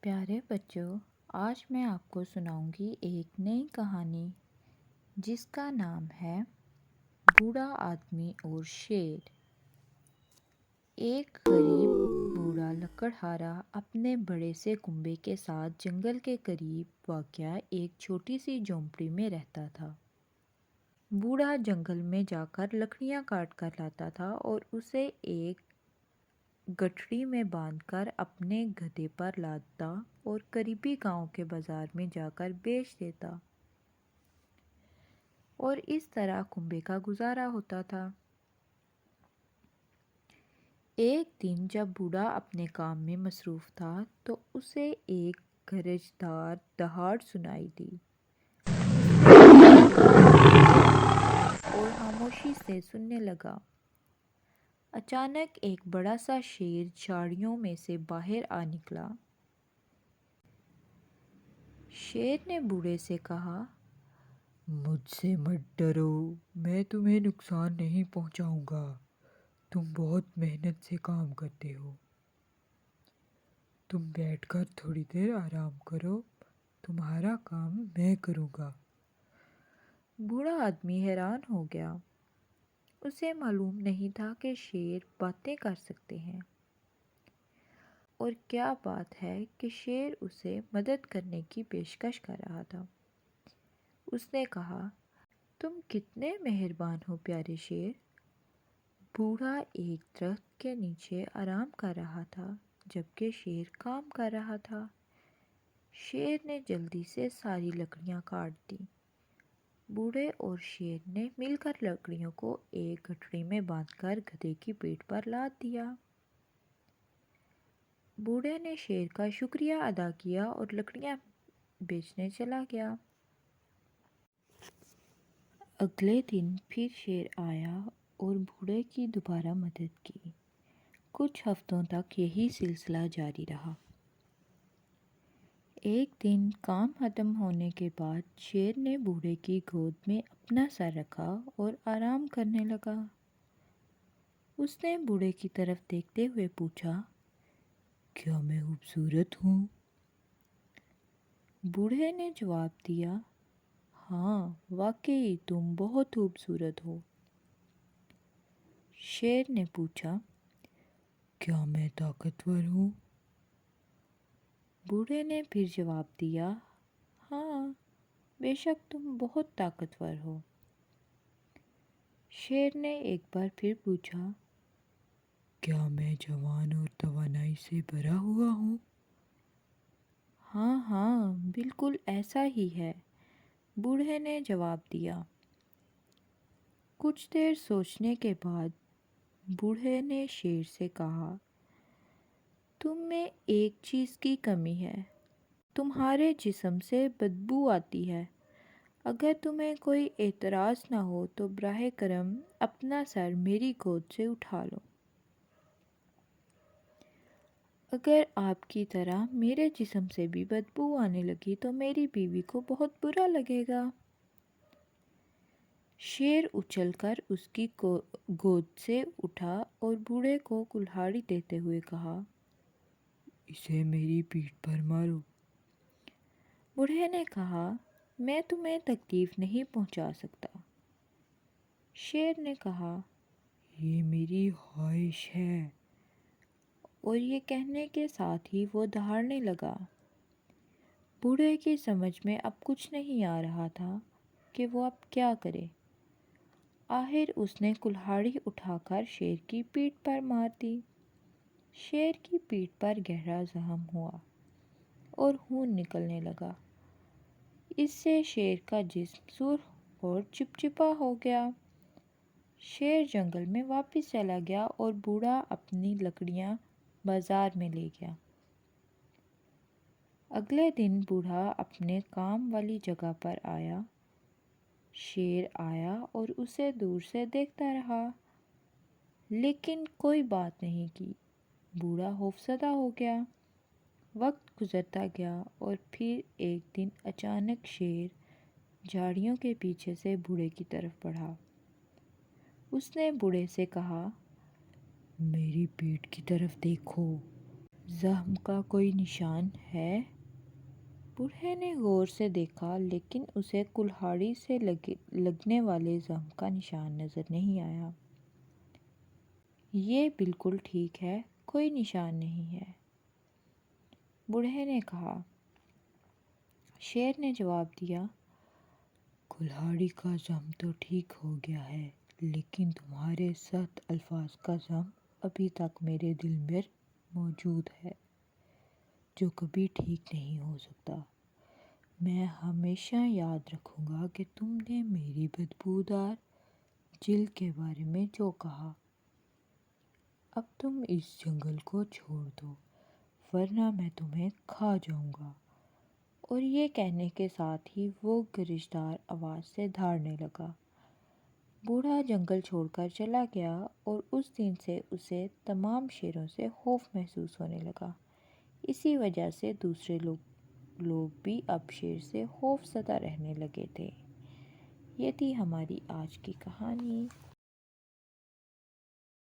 پیارے بچوں، آج میں آپ کو سناؤں گی ایک نئی کہانی جس کا نام ہے بوڑھا آدمی اور شیر۔ ایک غریب بوڑھا لکڑہارا اپنے بڑے سے کنبے کے ساتھ جنگل کے قریب واقع ایک چھوٹی سی جھونپڑی میں رہتا تھا۔ بوڑھا جنگل میں جا کر لکڑیاں کاٹ کر لاتا تھا اور اسے ایک گٹھڑی میں باندھ کر اپنے گدھے پر لادتا اور قریبی گاؤں کے بازار میں جا کر بیچ دیتا، اور اس طرح کنبے کا گزارا ہوتا تھا۔ ایک دن جب بوڑھا اپنے کام میں مصروف تھا تو اسے ایک گرجدار دہاڑ سنائی دی۔ اس نے اپنی ٹوپی نیچے رکھی اور خاموشی سے سننے لگا۔ اچانک ایک بڑا سا شیر جھاڑیوں میں سے باہر آ نکلا۔ شیر نے بوڑھے سے کہا، مجھ سے مت ڈرو، میں تمہیں نقصان نہیں پہنچاؤں گا، تم بہت محنت سے کام کرتے ہو، تم بیٹھ کر تھوڑی دیر آرام کرو، تمہارا کام میں کروں گا۔ بوڑھا آدمی حیران ہو گیا۔ اسے معلوم نہیں تھا کہ شیر باتیں کر سکتے ہیں، اور کیا بات ہے کہ شیر اسے مدد کرنے کی پیشکش کر رہا تھا۔ اس نے کہا، تم کتنے مہربان ہو پیارے شیر۔ بوڑھا ایک درخت کے نیچے آرام کر رہا تھا جبکہ شیر کام کر رہا تھا۔ شیر نے جلدی سے ساری لکڑیاں کاٹ دیں۔ بوڑھے اور شیر نے مل کر لکڑیوں کو ایک گٹھڑی میں باندھ کر گدھے کی پیٹھ پر لاد دیا۔ بوڑھے نے شیر کا شکریہ ادا کیا اور لکڑیاں بیچنے چلا گیا۔ اگلے دن پھر شیر آیا اور بوڑھے کی دوبارہ مدد کی۔ کچھ ہفتوں تک یہی سلسلہ جاری رہا۔ ایک دن کام ختم ہونے کے بعد شیر نے بوڑھے کی گود میں اپنا سر رکھا اور آرام کرنے لگا۔ اس نے بوڑھے کی طرف دیکھتے ہوئے پوچھا، کیا میں خوبصورت ہوں؟ بوڑھے نے جواب دیا، ہاں، واقعی تم بہت خوبصورت ہو۔ شیر نے پوچھا، کیا میں طاقتور ہوں؟ بوڑھے نے پھر جواب دیا، ہاں، بے شک تم بہت طاقتور ہو۔ شیر نے ایک بار پھر پوچھا، کیا میں جوان اور توانائی سے بھرا ہوا ہوں؟ ہاں ہاں، بالکل ایسا ہی ہے، بوڑھے نے جواب دیا۔ کچھ دیر سوچنے کے بعد بوڑھے نے شیر سے کہا، تم میں ایک چیز کی کمی ہے، تمہارے جسم سے بدبو آتی ہے۔ اگر تمہیں کوئی اعتراض نہ ہو تو براہ کرم اپنا سر میری گود سے اٹھا لو۔ اگر آپ کی طرح میرے جسم سے بھی بدبو آنے لگی تو میری بیوی کو بہت برا لگے گا۔ شیر اچھل کر اس کی گود سے اٹھا اور بوڑھے کو کلہاڑی دیتے ہوئے کہا، اسے میری پیٹھ پر مارو۔ بوڑھے نے کہا، میں تمہیں تکلیف نہیں پہنچا سکتا۔ شیر نے کہا، یہ میری خواہش ہے۔ اور یہ کہنے کے ساتھ ہی وہ دہاڑنے لگا۔ بوڑھے کی سمجھ میں اب کچھ نہیں آ رہا تھا کہ وہ اب کیا کرے۔ آخر اس نے کلہاڑی اٹھا کر شیر کی پیٹھ پر مار دی۔ شیر کی پیٹھ پر گہرا زخم ہوا اور خون نکلنے لگا۔ اس سے شیر کا جسم سرخ اور چپچپا ہو گیا۔ شیر جنگل میں واپس چلا گیا اور بوڑھا اپنی لکڑیاں بازار میں لے گیا۔ اگلے دن بوڑھا اپنے کام والی جگہ پر آیا۔ شیر آیا اور اسے دور سے دیکھتا رہا، لیکن کوئی بات نہیں کی۔ بوڑھا خوفزدہ ہو گیا۔ وقت گزرتا گیا اور پھر ایک دن اچانک شیر جھاڑیوں کے پیچھے سے بوڑھے کی طرف بڑھا۔ اس نے بوڑھے سے کہا، میری پیٹھ کی طرف دیکھو، زخم کا کوئی نشان ہے؟ بوڑھے نے غور سے دیکھا لیکن اسے کلہاڑی سے لگنے والے زخم کا نشان نظر نہیں آیا۔ یہ بالکل ٹھیک ہے، کوئی نشان نہیں ہے، بوڑھے نے کہا۔ شیر نے جواب دیا، کلہاڑی کا زخم تو ٹھیک ہو گیا ہے، لیکن تمہارے سخت الفاظ کا زخم ابھی تک میرے دل میں موجود ہے، جو کبھی ٹھیک نہیں ہو سکتا۔ میں ہمیشہ یاد رکھوں گا کہ تم نے میری بدبودار جلد کے بارے میں جو کہا۔ اب تم اس جنگل کو چھوڑ دو، ورنہ میں تمہیں کھا جاؤں گا۔ اور یہ کہنے کے ساتھ ہی وہ گرجدار آواز سے دھاڑنے لگا۔ بوڑھا جنگل چھوڑ کر چلا گیا اور اس دن سے اسے تمام شیروں سے خوف محسوس ہونے لگا۔ اسی وجہ سے دوسرے لوگ بھی اب شیر سے خوف زدہ رہنے لگے تھے۔ یہ تھی ہماری آج کی کہانی۔